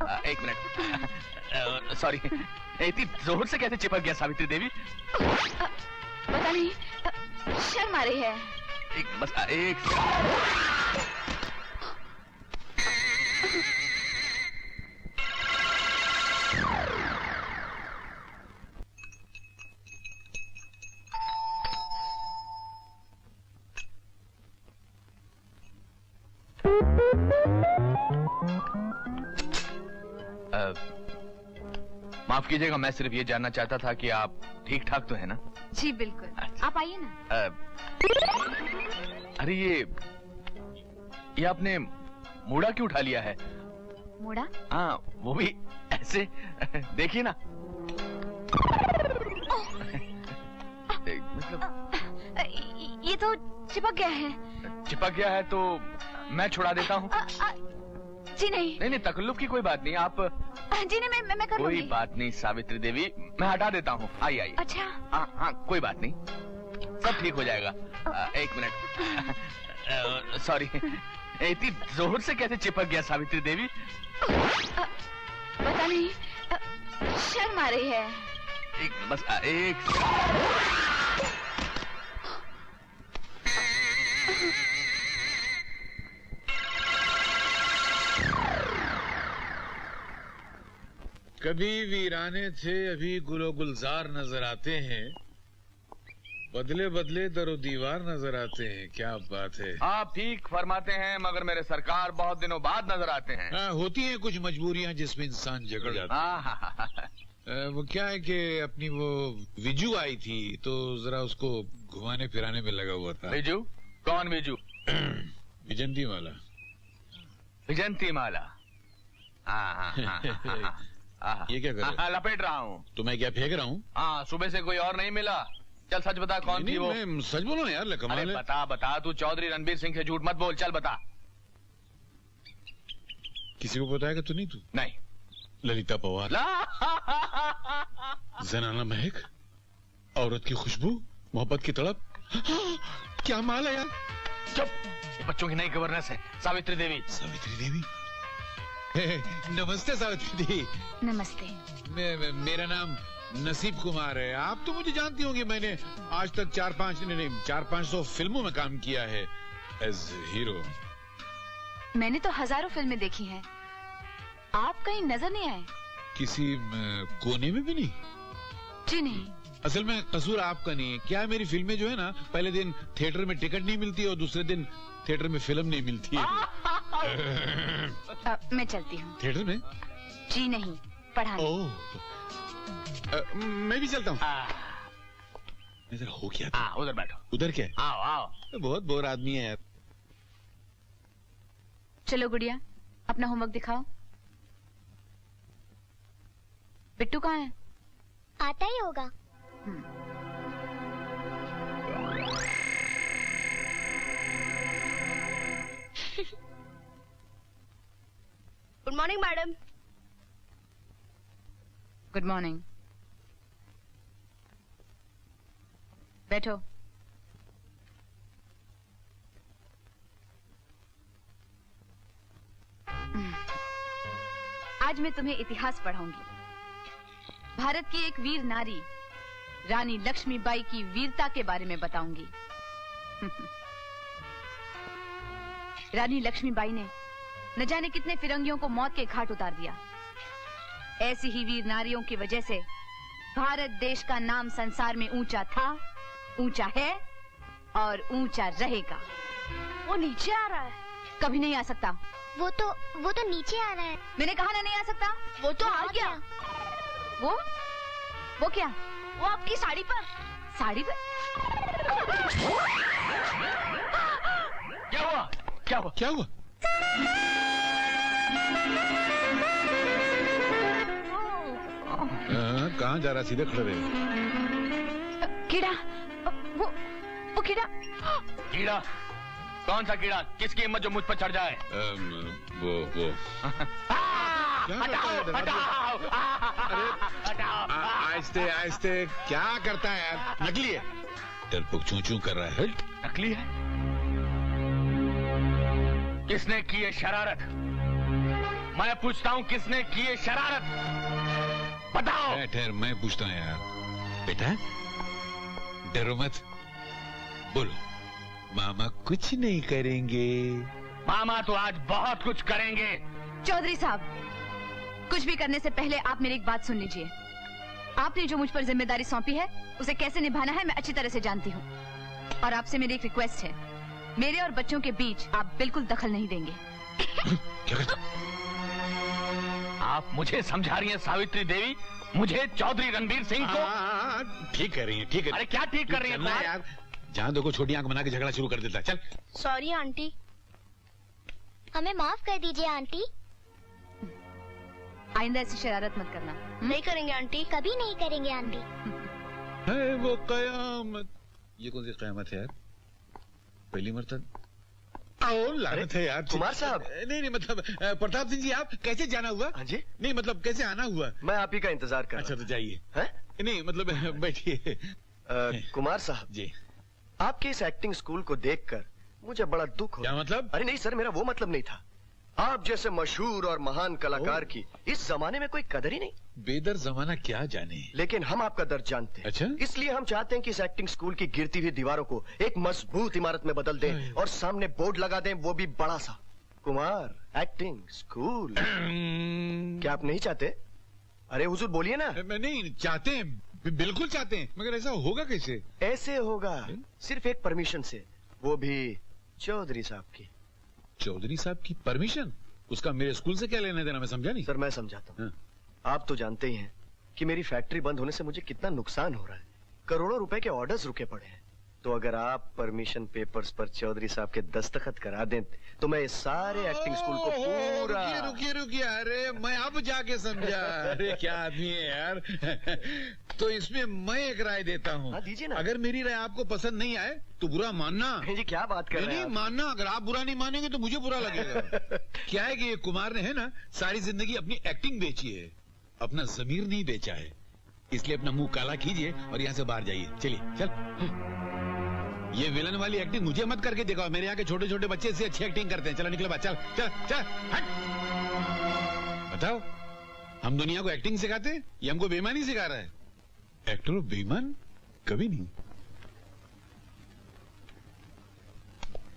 एक minute, sorry, इतनी जोर से कैसे चिपक गया सावित्री देवी? पता नहीं, शर्म आ रही है। बस एक माफ कीजिएगा, मैं सिर्फ ये जानना चाहता था कि आप ठीक ठाक तो है ना? जी बिल्कुल। आप आइए ना। अरे ये आपने मूड़ा क्यों उठा लिया है? मूड़ा? हाँ, वो भी ऐसे, देखिए ना। मतलब ये तो चिपक गया है। चिपक गया है तो मैं छुड़ा देता हूँ। जी नहीं। नहीं, तकल्लुफ की कोई बात नहीं, आप। जी नहीं, मैं कर लूंगी। कोई बात नहीं सावित्री देवी, मैं हटा देता हूँ। आइए। अच्छा। हाँ, कोई बात नहीं, सब ठीक हो जाएगा। एक मिनट, सॉरी, इतनी जोर से कैसे चिपक गया सावित्री देवी? पता नहीं, शर्म आ रही है। बस एक कभी वीराने थे, अभी गुलो गुलजार नजर आते हैं, बदले बदले दरो दीवार नजर आते हैं। क्या बात है। आप ठीक फरमाते हैं, मगर मेरे सरकार बहुत दिनों बाद नजर आते हैं। हाँ, होती हैं कुछ मजबूरियां जिसमें इंसान जकड़ जाता है। वो क्या है कि अपनी वो विजू आई थी तो जरा उसको घुमाने फिराने में लगा हुआ था। विजू? कौन विजू? विजंती माला। विजंती माला? ये क्या कर रहे हो? लपेट रहा हूँ। तो मैं क्या फेंक रहा हूँ? हाँ, सुबह से कोई और नहीं मिला। चल सच बता, कौन थी वो? मैं सच बोलो ना यार, कमाल है। बता, तू चौधरी रणबीर सिंह से झूठ मत बोल, चल बता। किसी को बताएगा तो नहीं? तू नहीं। ललिता पवार, जनाना महक, औरत की खुशबू, मोहब्बत की तड़प। क्या माल है यार। चुप, बच्चों की नई गवर्नेंस है सावित्री देवी। सावित्री देवी? नमस्ते सावित्री दी। नमस्ते। मेरा नाम नसीब कुमार है। आप तो मुझे जानती होंगी, मैंने आज तक 400-500 फिल्मों में काम किया है एज हीरो। मैंने तो हजारों फिल्में देखी हैं, आप कहीं नजर नहीं आए। किसी कोने में भी नहीं? जी नहीं। असल में कसूर आपका नहीं है। क्या है, मेरी फिल्में जो है ना, पहले दिन थिएटर में टिकट नहीं मिलती और दूसरे दिन थिएटर में फिल्म नहीं मिलती है। मैं चलती हूँ। थिएटर में? जी नहीं, पढ़ाने। मैं भी चलता हूँ। इधर हो क्या? उधर बैठो। उधर क्या है? आओ। बहुत बोर आदमी है यार। चलो गुड़िया, अपना होमवर्क दिखाओ। बिट्टू कहाँ है? आता ही होगा। Good morning madam. Good morning. बैठो। आज मैं तुम्हें इतिहास पढ़ाऊंगी। भारत की एक वीर नारी रानी लक्ष्मीबाई की वीरता के बारे में बताऊंगी। रानी लक्ष्मीबाई ने न जाने कितने फिरंगियों को मौत के घाट उतार दिया। ऐसी ही वीर नारियों की वजह से भारत देश का नाम संसार में ऊंचा था, ऊंचा है और ऊंचा रहेगा। वो नीचे आ रहा है। कभी नहीं आ सकता। वो तो नीचे आ रहा है। मैंने कहा ना, नहीं आ सकता। वो तो आ गया। वो क्या? वो आपकी साड़ी पर। साड़ी पर? क्या हुआ? कहाँ जा रहा? सीधे खड़े रहे। कीड़ा। वो कीड़ा। कीड़ा? कौन सा कीड़ा? किसकी हिम्मत जो मुझ पर चढ़ जाए? वो आहिस्ते आहिस्ते क्या करता है यार? नकली है। डरपोक चूं कर रहा है। नकली है? किसने की है शरारत? मैं पूछता हूँ किसने की ये शरारत? बताओ। ठहर, मैं पूछता हूँ यार। बेटा डरो मत, बोलो। मामा कुछ नहीं करेंगे। मामा तो आज बहुत कुछ करेंगे। चौधरी साहब, कुछ भी करने से पहले आप मेरी एक बात सुन लीजिए। आपने जो मुझ पर जिम्मेदारी सौंपी है उसे कैसे निभाना है मैं अच्छी तरह से जानती हूँ। और आपसे मेरी एक रिक्वेस्ट है, मेरे और बच्चों के बीच आप बिल्कुल दखल नहीं देंगे। क्या करता? आप मुझे समझा रही हैं सावित्री देवी, मुझे चौधरी रणबीर सिंह को? ठीक कर रही है, ठीक है। अरे क्या ठीक कर रही है कुमार? यार जहाँ देखो छोटी आंख बना के झगड़ा शुरू कर देता है। चल। Sorry aunty. हमें माफ कर दीजिए आंटी। आइंदा ऐसी शरारत मत करना। नहीं करेंगे आंटी। कभी नहीं करेंगे आंटी। है वो कयामत। ये कौन सी कयामत है यार? पहली मरतब। आओ लागत है यार। कुमार साहब। नहीं मतलब प्रताप सिंह जी, आप कैसे जाना हुआ? हाँ जी। नहीं मतलब कैसे आना हुआ? मैं आप ही का इंतजार कर अच्छा रहा तो जाइए। है? नहीं मतलब बैठिए। कुमार साहब जी, आपके इस एक्टिंग स्कूल को देखकर मुझे बड़ा दुख हो। क्या मतलब? अरे नहीं सर, मेरा वो मतलब नहीं था। आप जैसे मशहूर और महान कलाकार की इस जमाने में कोई कदर ही नहीं। बेदर जमाना क्या जाने। लेकिन हम आपका दर्द जानते हैं। अच्छा? इसलिए हम चाहते हैं कि इस एक्टिंग स्कूल की गिरती हुई दीवारों को एक मजबूत इमारत में बदल दें और सामने बोर्ड लगा दें, वो भी बड़ा सा, कुमार एक्टिंग स्कूल। क्या आप नहीं चाहते? अरे हुजूर बोलिए ना। नहीं चाहते हैं, बिल्कुल चाहते हैं, मगर ऐसा होगा कैसे? ऐसे होगा सिर्फ एक परमिशन से, वो भी चौधरी साहब की। चौधरी साहब की परमिशन? उसका मेरे स्कूल से क्या लेना देना, मैं समझा नहीं। सर मैं समझाता हूँ। आप तो जानते ही हैं कि मेरी फैक्ट्री बंद होने से मुझे कितना नुकसान हो रहा है। करोड़ों रुपए के ऑर्डर्स रुके पड़े हैं। तो अगर आप परमिशन पेपर्स पर चौधरी साहब के दस्तखत करा दें तो मैं इस सारे एक्टिंग स्कूल को पूरा। रुकिए, अरे मैं अब जाके समझा। अरे क्या आदमी है यार। तो इसमें मैं एक राय देता हूँ। हाँ, दीजिए ना। अगर मेरी राय आपको पसंद नहीं आए तो बुरा मानना। जी क्या बात कर रहे हैं नहीं आप? मानना, अगर आप बुरा नहीं मानेंगे तो मुझे बुरा लगेगा। क्या है कि कुमार ने है ना सारी जिंदगी अपनी एक्टिंग बेची है, अपना जमीर नहीं बेचा है। इसलिए अपना मुंह काला कीजिए और यहाँ से बाहर जाइए। चलिए चल। ये विलन वाली एक्टिंग मुझे मत करके दिखाओ। मेरे यहाँ के छोटे छोटे बच्चे से अच्छी एक्टिंग करते हैं। चलो निकलो बात। चल चल चल हट। बताओ, हम दुनिया को एक्टिंग सिखाते हैं, ये हमको बेईमानी सिखा रहा है। एक्टर और बेईमान कभी नहीं।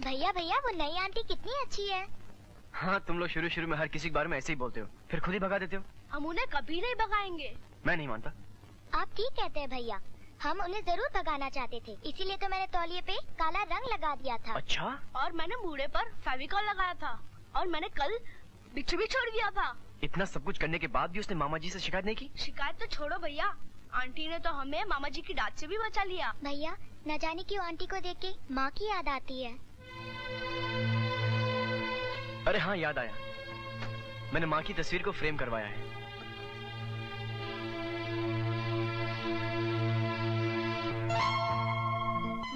भैया भैया वो नई आंटी कितनी अच्छी है। हाँ, तुम लोग शुरू में हर किसी के बारे में ऐसे ही बोलते हो, फिर खुद ही भगा देते हो। हम उन्हें कभी नहीं भगाएंगे। मैं नहीं मानता। आप ठीक कहते हैं भैया, हम उन्हें जरूर भगाना चाहते थे, इसीलिए तो मैंने तौलिए पे काला रंग लगा दिया था। अच्छा? और मैंने मूढ़े पर फेविकॉल लगाया था और मैंने कल बिच्छू भी छोड़ दिया था। इतना सब कुछ करने के बाद भी उसने मामा जी से शिकायत नहीं की? शिकायत तो छोड़ो भैया, आंटी ने तो हमें मामा जी की डांट से भी बचा लिया। भैया न जाने क्यों आंटी को देख के माँ की याद आती है। अरे हाँ, याद आया, मैंने माँ की तस्वीर को फ्रेम करवाया है।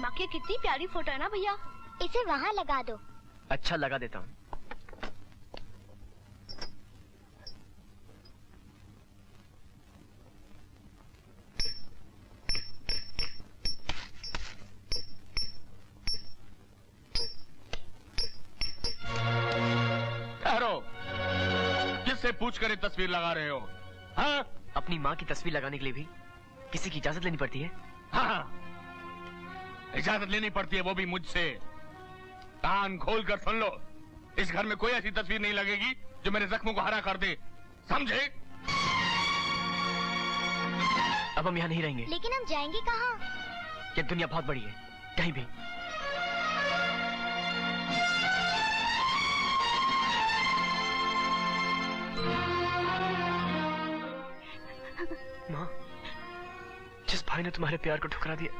माँ की कितनी प्यारी फोटो है ना भैया। इसे वहाँ लगा दो। अच्छा, लगा देता हूँ। किससे पूछकर ये तस्वीर लगा रहे हो? हाँ? अपनी माँ की तस्वीर लगाने के लिए भी किसी की इजाजत लेनी पड़ती है। हाँ, इजाजत लेनी पड़ती है, वो भी मुझसे। कान खोल कर सुन लो, इस घर में कोई ऐसी तस्वीर नहीं लगेगी जो मेरे जख्मों को हरा कर दे, समझे? अब हम यहाँ नहीं रहेंगे। लेकिन हम जाएंगे कहाँ? ये दुनिया बहुत बड़ी है, कहीं भी। माँ, जिस भाई ने तुम्हारे प्यार को ठुकरा दिया,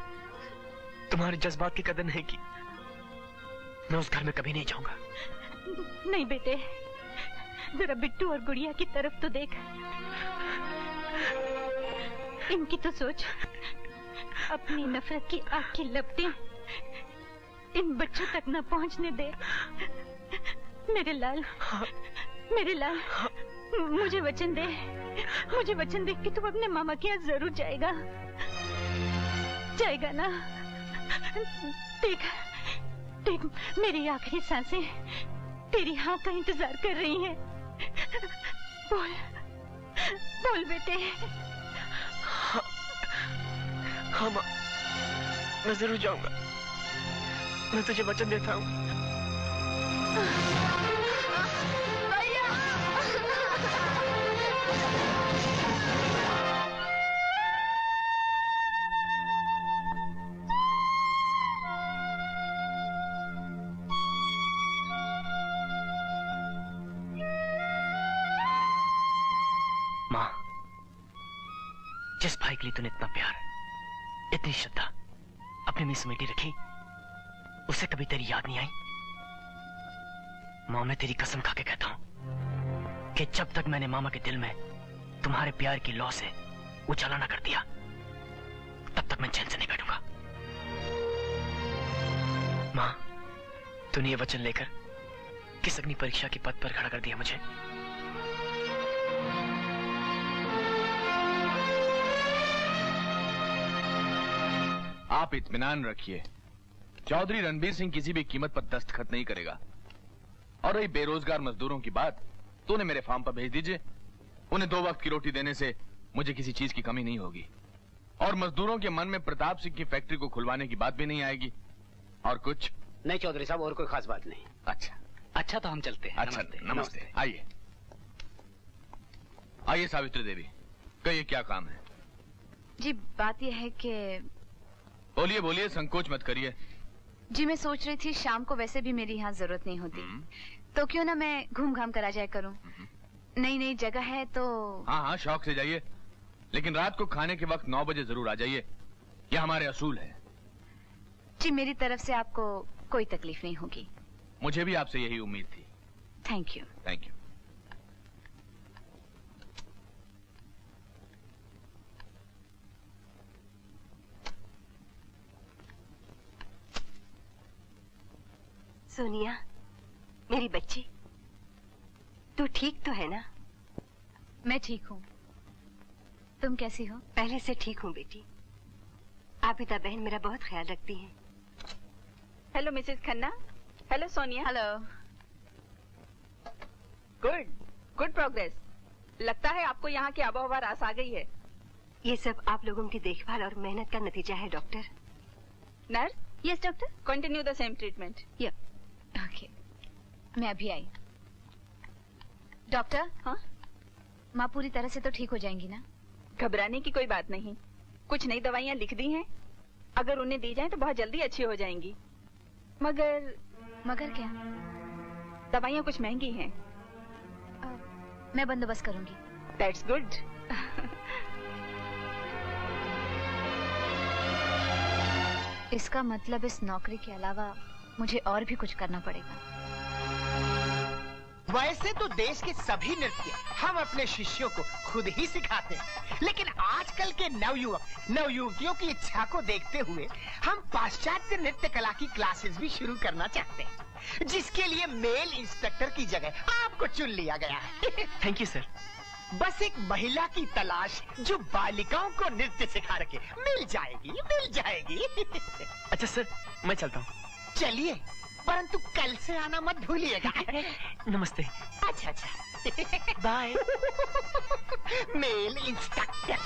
तुम्हारे जज्बात की कदर नहीं की, मैं उस घर में कभी नहीं जाऊंगा। नहीं बेटे, जरा बिट्टू और गुड़िया की तरफ तो देख, इनकी तो सोच। अपनी नफरत की आग की लपटें इन बच्चों तक न पहुंचने दे। मेरे लाल, मेरे लाल, मुझे वचन दे, मुझे वचन दे कि तू अपने मामा के यहाँ जरूर जाएगा, जाएगा ना? देख, देख, मेरी आखिरी सांसें तेरी हाँ का इंतजार कर रही हैं। बोल बोल बेटे। हाँ माँ, मैं जरूर जाऊंगा। मैं तुझे वचन देता हूँ। माँ, जिस भाई के लिए तूने इतना प्यार, इतनी श्रद्धा अपने में समेटी रखी, उसे कभी तेरी याद नहीं आई? माँ, मैं तेरी कसम खा के कहता हूं कि जब तक मैंने मामा के दिल में तुम्हारे प्यार की लौ से उजाला ना कर दिया, तब तक मैं चैन से नहीं बैठूंगा। माँ, तूने ये वचन लेकर किस अग्नि परीक्षा के पद पर खड़ा कर दिया मुझे। आप इत्मीनान रखिए, चौधरी रणबीर सिंह किसी भी कीमत पर दस्तखत नहीं करेगा। और रही बेरोजगार मजदूरों की बात, तो उन्हें मेरे फार्म पर भेज दीजिए। उन्हें 2 वक्त की रोटी देने से मुझे किसी चीज की कमी नहीं होगी। और मजदूरों के मन में प्रताप सिंह की फैक्ट्री को खुलवाने की बात भी नहीं आएगी। और कुछ नहीं चौधरी साहब, और कोई खास बात नहीं। अच्छा तो हम चलते हैं। अच्छा, नमस्ते। आइए आइए सावित्री देवी, कहिए क्या काम है? जी बात यह है कि बोलिए बोलिए, संकोच मत करिए। जी मैं सोच रही थी शाम को वैसे भी मेरी यहाँ जरूरत नहीं होती, तो क्यों ना मैं घूम घाम कर आ जाया करूँ। नई नई जगह है तो। हाँ, शौक से जाइए, लेकिन रात को खाने के वक्त 9 बजे जरूर आ जाइए। यह हमारे असूल है। जी मेरी तरफ से आपको कोई तकलीफ नहीं होगी। मुझे भी आपसे यही उम्मीद थी। Thank you. Thank you. Sonia, मेरी बच्ची, तू ठीक तो है ना? मैं ठीक हूँ, तुम कैसी हो? पहले से ठीक हूँ बेटी। आबिदा बहन मेरा बहुत ख्याल रखती हैं। Hello Mrs Khanna. Hello Sonia. Hello. Good progress. लगता है आपको यहाँ की आबोहवा रास आ गई है। ये सब आप लोगों की देखभाल और मेहनत का नतीजा है doctor. Nurse. Yes doctor. Continue the same treatment. Okay, मैं अभी आई। डॉक्टर। हाँ? माँ पूरी तरह से तो ठीक हो जाएंगी ना? घबराने की कोई बात नहीं। कुछ नई दवाइयाँ लिख दी हैं, अगर उन्हें दी जाए तो बहुत जल्दी अच्छी हो जाएंगी। मगर क्या? दवाइयाँ कुछ महंगी हैं। मैं बंदोबस्त करूंगी। That's good. इसका मतलब इस नौकरी के अलावा मुझे और भी कुछ करना पड़ेगा। वैसे तो देश के सभी नृत्य हम अपने शिष्यों को खुद ही सिखाते हैं, लेकिन आजकल के नवयुवतियों की इच्छा को देखते हुए हम पाश्चात्य नृत्य कला की क्लासेस भी शुरू करना चाहते हैं, जिसके लिए मेल इंस्ट्रक्टर की जगह आपको चुन लिया गया है। Thank you sir. बस एक महिला की तलाश जो बालिकाओं को नृत्य सिखा रखे। मिल जाएगी। अच्छा सर, मैं चलता हूँ। चलिए, परंतु कल से आना मत भूलिएगा। नमस्ते। अच्छा। बाय। Male instructor.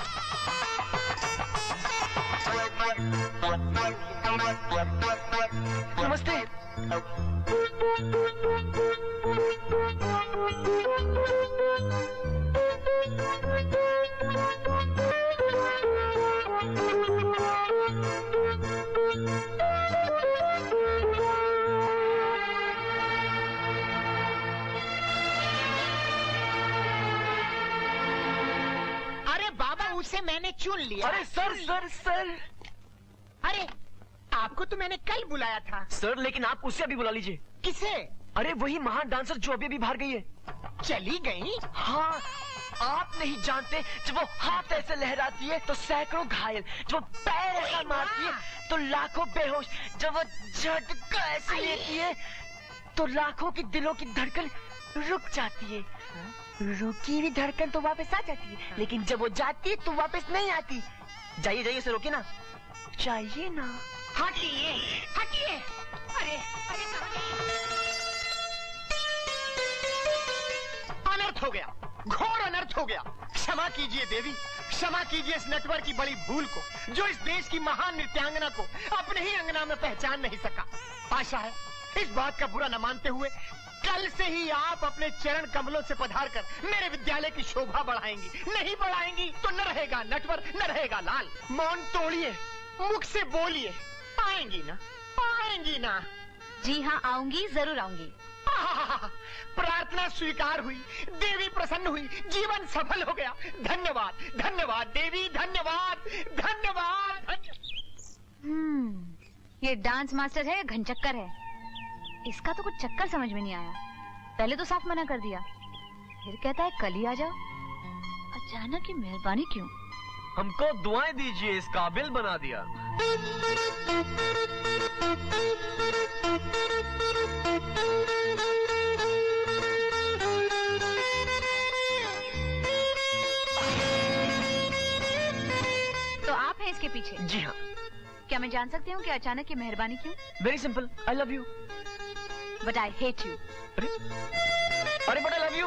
नमस्ते। अरे बाबा, उसे मैंने चुन लिया। अरे सर। अरे आपको तो मैंने कल बुलाया था। सर, लेकिन आप उसे अभी बुला लीजिए। किसे? अरे वही महान डांसर जो अभी बाहर गई है। चली गई? हाँ, आप नहीं जानते, जब वो हाथ ऐसे लहराती है तो सैकड़ों घायल, जब वो पैर ऐसा मारती है तो लाखों बेहोश, जब वो झटका ऐसे लेती है तो लाखों की दिलों की धड़कन रुक जाती है। रुकी हुई धड़कन तो वापस आ जाती है, लेकिन जब वो जाती है तो वापस नहीं आती। जाइए उसे रोकिए ना। चाहिए ना। हटिए। अरे अनर्थ अनर्थ हो गया, घोर अनर्थ हो गया। क्षमा कीजिए देवी, क्षमा कीजिए इस नटवर की बड़ी भूल को, जो इस देश की महान नृत्यांगना को अपने ही अंगना में पहचान नहीं सका। आशा है इस बात का बुरा न मानते हुए कल से ही आप अपने चरण कमलों से पधार कर मेरे विद्यालय की शोभा बढ़ाएंगी। नहीं बढ़ाएंगी तो न रहेगा नटवर, न रहेगा लाल। मौन तोड़िए, मुख से बोलिए, आएंगी ना, आएंगी ना? जी हाँ, आऊंगी, जरूर आऊंगी। प्रार्थना स्वीकार हुई, देवी प्रसन्न हुई, जीवन सफल हो गया। धन्यवाद, धन्यवाद देवी, धन्यवाद, धन्यवाद। ये डांस मास्टर है या घनचक्कर है? इसका तो कुछ चक्कर समझ में नहीं आया। पहले तो साफ मना कर दिया, फिर कहता है कल ही आ जाओ। अचानक ये मेहरबानी क्यों? हमको दुआएं दीजिए, इस काबिल बना दिया। तो आप हैं इसके पीछे? जी हाँ। क्या मैं जान सकती हूँ कि अचानक ये मेहरबानी क्यों? Very simple, I love you. But I hate you. अरे बट आई लव यू।